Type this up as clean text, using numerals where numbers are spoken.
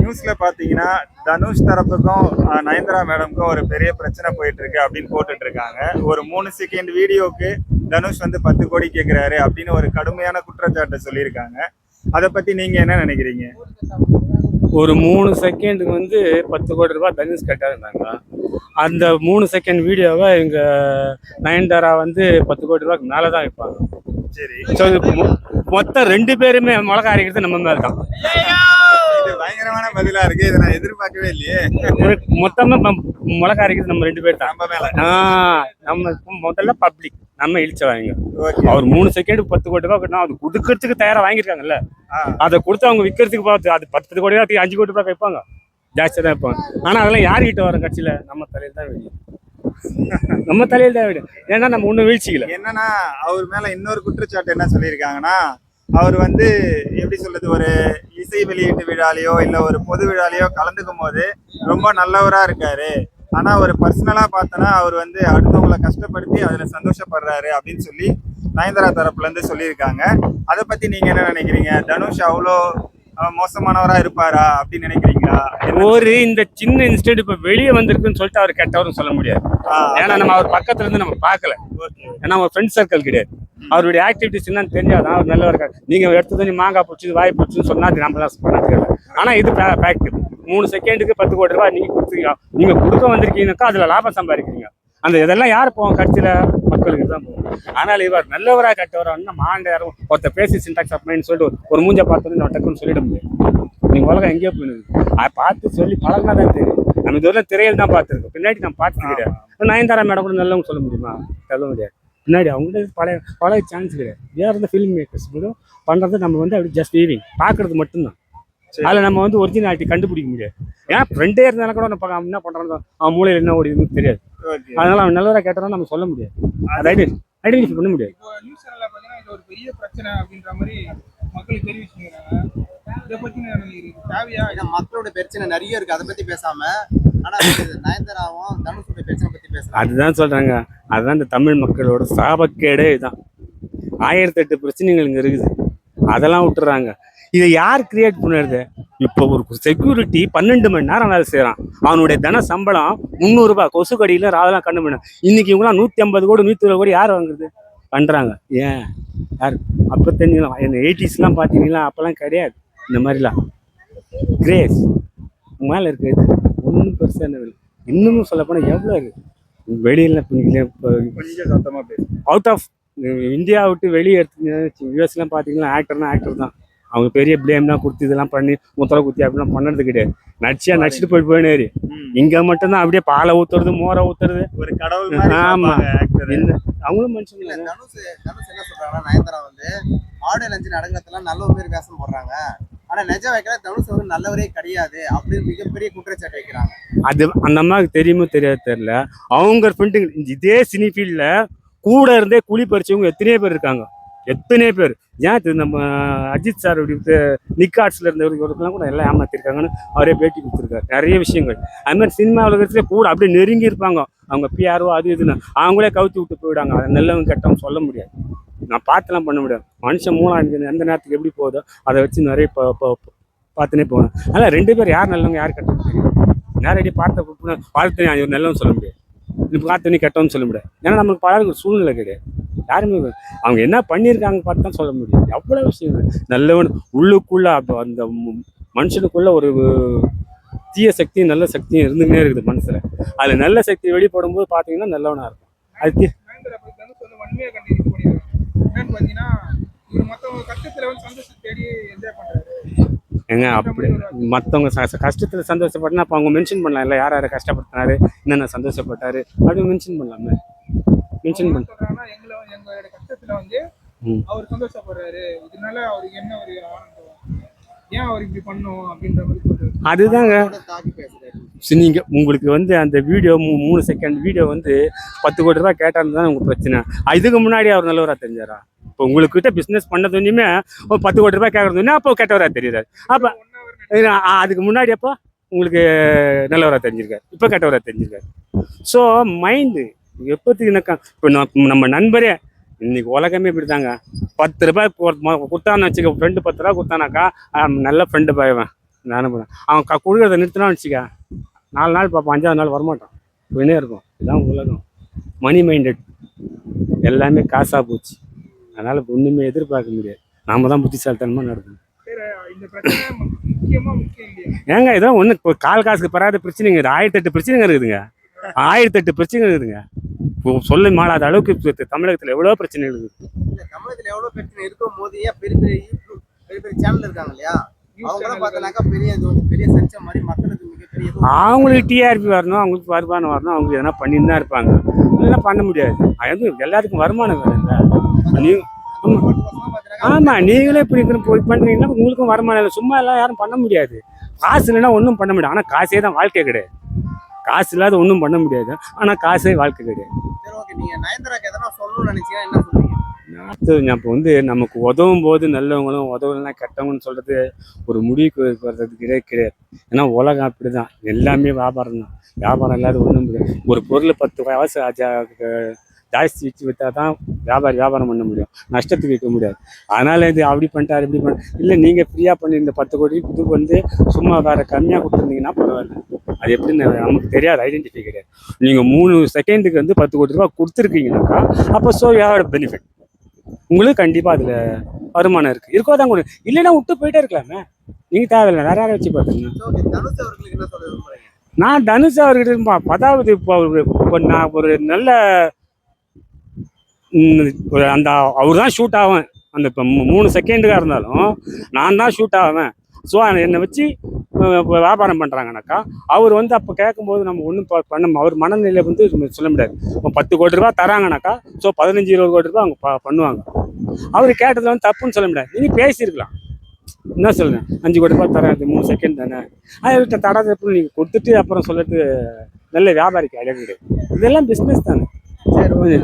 நியூஸ்ல பாத்தீங்கன்னா தனுஷ் தரப்புக்கும் நயன்தாரா மேடம்க்கும் ஒரு பெரிய பிரச்சனை போயிட்டு இருக்கு அப்படின்னு போட்டுட்டு இருக்காங்க. ஒரு 3 செகண்ட் வீடியோக்கு தனுஷ் வந்து 10 கோடி கேட்கிறாரு அப்படின்னு ஒரு கடுமையான குற்றச்சாட்டை சொல்லியிருக்காங்க. அதை பத்தி நீங்க என்ன நினைக்கிறீங்க? ஒரு 3 செகண்டுக்கு வந்து 10 கோடி ரூபாய் தனுஷ் கேட்டாருந்தாங்க. அந்த 3 செகண்ட் வீடியோவை எங்க நயன்தாரா வந்து 10 கோடி ரூபாய்க்கு மேலே தான் வைப்பாங்க. சரி, ஸோ மொத்தம் 2 பேருமே மிளகா அரைக்கிறது நம்ம மேலே தான். இது பயங்கரமான பதிலா இருக்கு. இதை நான் எதிர்பார்க்கவே இல்லையே. மொத்தமா மிளகா அரைக்கிறது நம்ம 2 பேர் தான். நம்ம மேல நம்ம முதல்ல பப்ளிக் நம்ம இழிச்ச வாங்க. ஓகே. அவர் 3 செகண்டுக்கு 10 கோடி ரூபாய் கட்டினா அது கொடுக்கறதுக்கு தயாரா வாங்கியிருக்காங்கல்ல. அதை கொடுத்து அவங்க விற்கிறதுக்கு பார்த்து அது 10 கோடி ரூபாய் 5 கோடி ரூபாய் வைப்பாங்க, ஜாஸ்தியாக தான் வைப்பாங்க. ஆனால் அதெல்லாம் யார்கிட்ட வரும்? கட்சியில் நம்ம தலையில் தான் வெளியும், நம்ம தலையில் தான் விடும். ஏன்னா நம்ம ஒன்றும் வீழ்ச்சிக்கல. என்னன்னா அவர் மேல இன்னொரு குற்றச்சாட்டு என்ன சொல்லியிருக்காங்கன்னா, அவர் வந்து எப்படி சொல்றது, ஒரு இசை வெளியீட்டு விழாலையோ இல்ல ஒரு பொது விழாலையோ கலந்துக்கும் போது ரொம்ப நல்லவரா இருக்காரு. ஆனா ஒரு பர்சனலா பார்த்தோன்னா அவர் வந்து அடுத்தவங்களை கஷ்டப்படுத்தி அதுல சந்தோஷப்படுறாரு அப்படின்னு சொல்லி நயன்தாரா தரப்புல இருந்து சொல்லியிருக்காங்க. அதை பத்தி நீங்க என்ன நினைக்கிறீங்க? தனுஷ் அவ்வளோ மோசமானவரா இருப்பாரா அப்படின்னு நினைக்கிறீங்களா? ஒரு இந்த சின்ன இன்சிடென்ட் இப்ப வெளியே வந்திருக்குன்னு சொல்லிட்டு அவர் கெட்டவரும் சொல்ல முடியாது. ஏன்னா நம்ம அவர் பக்கத்துல இருந்து நம்ம பார்க்கல. ஏன்னா அவர் ஃப்ரெண்ட் சர்க்கிள் கிடையாது. அவருடைய ஆக்டிவிட்டிஸ் என்னன்னு தெரிஞ்சாதான் அவர் நல்லவர் இருக்காரு. நீங்க எடுத்து மாங்காய் பிடிச்சி வாய் பிடிச்சுன்னு சொன்னா அது நம்ம தான் பண்ண. ஆனா இது ஃபேக்ட். 3 செகண்டுக்கு 10 கோடி ரூபாய் நீங்க கொடுத்துருக்கீங்க. நீங்க கொடுக்க வந்திருக்கீங்கன்னாக்கா அதுல லாபம் சம்பாதிக்கிறீங்க. அந்த இதெல்லாம் யார் போவோம்? கட்சியில மக்களுக்கு தான் போகும். ஆனால் இவர் நல்லவரா கட்டவரா மாண்டாயிரம் ஒருத்தர் பேசி சின்டாக்ஸ் அப்படின்னு சொல்லிட்டு ஒரு மூஞ்சை பார்த்தோன்னு நம்ம டக்குன்னு சொல்லிட முடியாது. நீங்க உலகம் எங்கேயோ போயிடுது. அதை பார்த்து சொல்லி பழகினா தான் தெரியும். நம்ம இது வரைக்கும் திரையில் தான் பார்த்துருக்கோம், பின்னாடி நம்ம பார்த்து கிடையாது. நயன்தாரா மேடம் கூட நல்லவங்க சொல்ல முடியுமா? சொல்ல முடியாது. பின்னாடி அவங்கள்ட்ட பழைய சான்ஸ் கிடையாது. வேறு இந்த ஃபிலிம் மேக்கர்ஸ் கூட பண்ணுறது நம்ம வந்து அப்படி ஜஸ்ட் லீவிங் பார்க்கறது மட்டும்தான். அதில் நம்ம வந்து ஒரிஜினாலிட்டி கண்டுபிடிக்க முடியாது. ஏன்னா ஃப்ரெண்டே இருந்தாலும் கூட நம்ம என்ன பண்ணுறோம், அவன் மூலையில் என்ன ஓடிதுன்னு தெரியாது. அதனால அவன் நல்லவராக கேட்டாலும் நம்ம சொல்ல முடியாது, ஐடென்டிஃபை பண்ண முடியாது. ஒரு பெரிய பிரச்சனை அப்படின்ற மாதிரி மக்களுக்கு தெரிவிச்சுக்கிறாங்க. இதை பத்தி தேவையா? மக்களோட பிரச்சனை நிறைய இருக்கு, அதை பத்தி பேசாம ஆனா நயன்தாராவும் தனுஷோட பிரச்சனை பத்தி பேசுறாங்க. அதுதான் சொல்றாங்க. அதுதான் இந்த தமிழ் மக்களோட சாபக்கேடே இதுதான். 1008 பிரச்சனைகள் இங்க இருக்குது, அதெல்லாம் விட்டுறாங்க. இதை யார் கிரியேட் பண்ணுறது? இப்போ ஒரு செக்யூரிட்டி 12 மணி நேரம் வேலை செய்கிறான். அவனுடைய தின சம்பளம் 300 ரூபாய். கொசு கடியில் அதெல்லாம் கண்டு பண்ண. இன்னைக்கு இவங்களாம் 150 கோடி 120 கோடி யார் வாங்குறது பண்ணுறாங்க? ஏன் யார்? அப்போ தெரிஞ்சுக்கலாம். இந்த 80ஸ்லாம் பார்த்தீங்கன்னா அப்போல்லாம் கிடையாது இந்த மாதிரிலாம். கிரேஸ் மேலே இருக்குது ஒன்றும் பெருசாக என்ன இல்லை. இன்னமும் சொல்லப்போனால் எவ்வளோ இருக்குது வெளியில். கொஞ்சம் சத்தமாக பேசு. அவுட் ஆஃப் இந்தியா விட்டு வெளியே எடுத்து யூஎஸ்லாம் பார்த்தீங்கன்னா ஆக்டர்னா ஆக்டர் தான். அவங்க பெரிய பிளேம்லாம் கொடுத்து இதெல்லாம் பண்ணி முத்தலை குத்தி அப்படிலாம் பண்ணுறது கிடையாது. நடிச்சிட்டு போயினேரு. இங்கே மட்டும்தான் அப்படியே பாலை ஊற்றுறது, மோரை ஊற்றுறது, ஒரு கடவுள். ஆமாம், அவங்களும் மனுஷன். தனுஷ் என்ன சொல்றாங்கன்னா, நயன்தாரா வந்து ஆடியோ லஞ்சு நாடகத்தெல்லாம் நல்ல ஒரு பேர் வேஷம் போடுறாங்க. ஆனா நிஜ வைக்கல தனுஷ் வந்து நல்லவரே கிடையாது அப்படின்னு மிகப்பெரிய குற்றச்சாட்டு வைக்கிறாங்க. அது அந்த அம்மாவுக்கு தெரியுமோ தெரியாது தெரியல. அவங்க ஃப்ரெண்டுங்க இதே சினி ஃபீல்டில் கூட இருந்தே குழி பறிச்சவங்க எத்தனையோ பேர் இருக்காங்க, எத்தனையோ பேர். ஏன் நம்ம அஜித் சார் அப்படி நிக் ஆர்ட்ஸ்ல இருந்தவர்களுக்கெல்லாம் கூட எல்லாம் ஏமாத்திருக்காங்கன்னு அவரே பேட்டி கொடுத்துருக்காரு. நிறைய விஷயங்கள் அது மாதிரி சினிமா உலகத்துல கூட அப்படியே நெருங்கி இருப்பாங்க. அவங்க பிஆர்ஓ அது இதுன்னு அவங்களே கவுத்தி விட்டு போயிடாங்க. அதை நல்லவங்க கெட்டவங்க சொல்ல முடியாது. நான் பார்த்துலாம் பண்ண முடியாது. மனுஷன் மூலம் எந்த நேரத்துக்கு எப்படி போகுதோ அதை வச்சு நிறைய பார்த்துனே போகணும். அதனால் 2 பேர் யார் நல்லவங்க யார் கெட்டவங்க தெரியும். நேரடியாக பார்த்து அது நல்லவங்க சொல்ல முடியாது, இப்போ பார்த்து கெட்டவன்னு சொல்ல முடியாது. ஏன்னா நம்மளுக்கு பழக சூழ்நிலை கிடையாது. யாருமே அவங்க என்ன பண்ணியிருக்காங்க பார்த்து தான் சொல்ல முடியும். எவ்வளோ விஷயம் நல்லவன் உள்ளுக்குள்ள அந்த மனுஷனுக்குள்ள ஒரு தீய சக்தியும் நல்ல சக்தியும் இருந்துகிட்டே இருக்குது மனசுல. அதுல நல்ல சக்தி வெளிப்படும் போது பார்த்தீங்கன்னா நல்லவனா இருக்கும். அது வன்மையா கண்டிக்கப்படுகிறது. என்னன்னு பார்த்தீங்கன்னா இவர் மற்றவங்க கஷ்டத்துல வந்து சந்தோஷத்தை தேடி என்ஜாய் பண்றாரு. ஏங்க அப்படி மற்றவங்க கஷ்டத்தில் சந்தோஷப்பட்டனா அப்போ அவங்க மென்ஷன் பண்ணலாம் இல்லை, யார் யாரை கஷ்டப்படுத்தினாரு, என்னென்ன சந்தோஷப்பட்டாரு அப்படின்னு மென்ஷன் பண்ணலாமே. மென்ஷன் பண்ணுறாங்கன்னா எங்களோட கஷ்டத்தில் வந்து அவர் சந்தோஷப்படுறாரு, இதனால அவருக்கு என்ன ஒரு ஆனந்தம், ஏன் அவர் இப்படி பண்ணும் அப்படின்ற மாதிரி சொல்றாரு. அதுதாங்க நீங்கள் உங்களுக்கு வந்து அந்த வீடியோ 3 செகண்ட் வீடியோ வந்து 10 கோடி ரூபாய் கேட்டாலும் தான் உங்கள் பிரச்சனை. இதுக்கு முன்னாடி அவர் நல்லவராக தெரிஞ்சாரா? இப்போ உங்கள்கிட்ட பிஸ்னஸ் பண்ணதுமே ஒரு 10 கோடி ரூபாய் கேட்கறதுன்னா அப்போ கெட்டவராக தெரியுறாரு. அப்போ அதுக்கு முன்னாடி அப்போ உங்களுக்கு நல்லவராக தெரிஞ்சிருக்காரு, இப்போ கெட்டவராக தெரிஞ்சிருக்காரு. ஸோ மைண்டு எப்போத்துக்கு இப்போ நம்ம நண்பரே இன்னைக்கு உலகமே இப்படி தாங்க. 10 ரூபாய் கொடுத்தான்னு வச்சுக்க, ஃப்ரெண்டு 10 ரூபா கொடுத்தானாக்கா நல்ல ஃப்ரெண்டு பாய்வேன். நானும் போனேன். அவன் கொடுக்குறத நிறுத்தினா வச்சுக்க 4 நாள் பார்ப்போம், 5ஆவது நாள் வரமாட்டான். போயினே இருக்கும். இதுதான் உலகம். மணி மைண்டட், எல்லாமே காசாக போச்சு. அதனால் ஒன்றுமே எதிர்பார்க்க முடியாது. நாம தான் புத்திசாலித்தனமாக நடக்கணும். சரி, இந்த பிரச்சனை முக்கியம் இல்லையா? ஏங்க ஏதோ ஒன்று கால் காசுக்கு பெறாத பிரச்சனைங்க, 1008 பிரச்சனைங்க இருக்குதுங்க. 1008 பிரச்சனை இருக்குதுங்க. சொல்ல மாளாத அளவுக்கு தமிழகத்தில் எவ்வளோ பிரச்சனை இருக்குது. இல்ல தமிழகத்துல எவ்வளவு பிரச்சனை இருக்கும் போது ஏன் பெரிய பெரிய யூடியூப் பெரிய பெரிய சேனல் இருக்காங்க இல்லையா, அவங்க எல்லாம் பார்த்தனாக்கா பெரிய இது வந்து பெரிய சர்ச்சை மாதிரி மக்களுக்கு மிகப்பெரிய அவங்களுக்கு டிஆர்பி வரணும், அவங்களுக்கு வருமானம் வரணும், அவங்க எதனா பண்ணிட்டு தான் இருப்பாங்க. இதெல்லாம் பண்ண முடியாது. அது எல்லாத்துக்கும் வருமானம் வேணும். நீ ஆமாம், நீங்களே இப்படி போய் பண்ணுறீங்கன்னா உங்களுக்கும் வருமானம் இல்லை. சும்மா எல்லாம் யாரும் பண்ண முடியாது. காசு இல்லைன்னா ஒன்றும் பண்ண முடியாது. ஆனால் காசே தான் வாழ்க்கை கிடையாது. காசு இல்லாத ஒன்றும் பண்ண முடியாது. ஆனால் காசே வாழ்க்கை கிடையாது. சரி, ஓகே. நீங்க நயன்தாராக்கு எதனா சொல்லணும்னு நினைச்சீங்கன்னா என்ன சொல்றீங்க? இப்போ வந்து நமக்கு உதவும் போது நல்லவங்களும் உதவலாம் கெட்டவங்கன்னு சொல்றது ஒரு முடிவுக்கு வர்றது கிடையாது. ஏன்னா உலகம் அப்படிதான், எல்லாமே வியாபாரம் தான். வியாபாரம் இல்லாத ஒன்றும் முடியாது. ஒரு பொருள் 10 காசு ஜாஸ்தி வச்சு விற்றா தான் வியாபாரம் பண்ண முடியும், நஷ்டத்துக்கு விற்க முடியாது. அதனால இது அப்படி பண்ணிட்டாரு இப்படி இல்லை, நீங்கள் ஃப்ரீயாக பண்ணி இந்த 10 கோடி இது வந்து சும்மா வேறு கம்மியாக கொடுத்துருந்தீங்கன்னா பரவாயில்ல. அது எப்படின்னு நமக்கு தெரியாது, ஐடென்டிஃபை கிடையாது. நீங்கள் 3 செகண்டுக்கு வந்து 10 கோடி ரூபா கொடுத்துருக்கீங்கனாக்கா அப்போ ஸோ யாரோட பெனிஃபிட் உங்களுக்கு கண்டிப்பாக அதில் வருமானம் இருக்குது. இருக்கோ தான் கொடுங்க, இல்லைன்னா விட்டு போயிட்டே இருக்கலாமே. நீங்கள் தேவையில்லை, வேற யாரை வச்சு பார்த்தீங்க. ஓகே, தனுஷ் அவர்களுக்கு என்ன சொல்ல விரும்புறீங்க? நான் தனுஷ் அவர்கிட்ட அதாவது இப்போ நான் ஒரு நல்ல அந்த அவர் தான் ஷூட் ஆவேன். அந்த இப்போ 3 செகண்டுக்காக இருந்தாலும் நான் தான் ஷூட் ஆவேன். ஸோ என்னை வச்சு வியாபாரம் பண்ணுறாங்கனாக்கா அவர் வந்து அப்போ கேட்கும்போது நம்ம ஒன்றும் பண்ண அவர் மனநிலையை வந்து சொல்ல முடியாது. இப்போ 10 கோடி ரூபா தராங்கனாக்கா ஸோ 15-20 கோடி ரூபா அவங்க பண்ணுவாங்க. அவர் கேட்டதில் வந்து தப்புன்னு சொல்ல முடியாது. நீங்கள் பேசியிருக்கலாம், என்ன சொல்லுங்கள், 5 கோடி ரூபா தரேன், அது 3 செகண்ட் தானே, அதை தடாதப்பு நீங்கள் கொடுத்துட்டு அப்புறம் சொல்லிட்டு நல்ல வியாபாரிக்கு அடைய கிடையாது. இதெல்லாம் பிஸ்னஸ் தானே. சரி, ஓகே.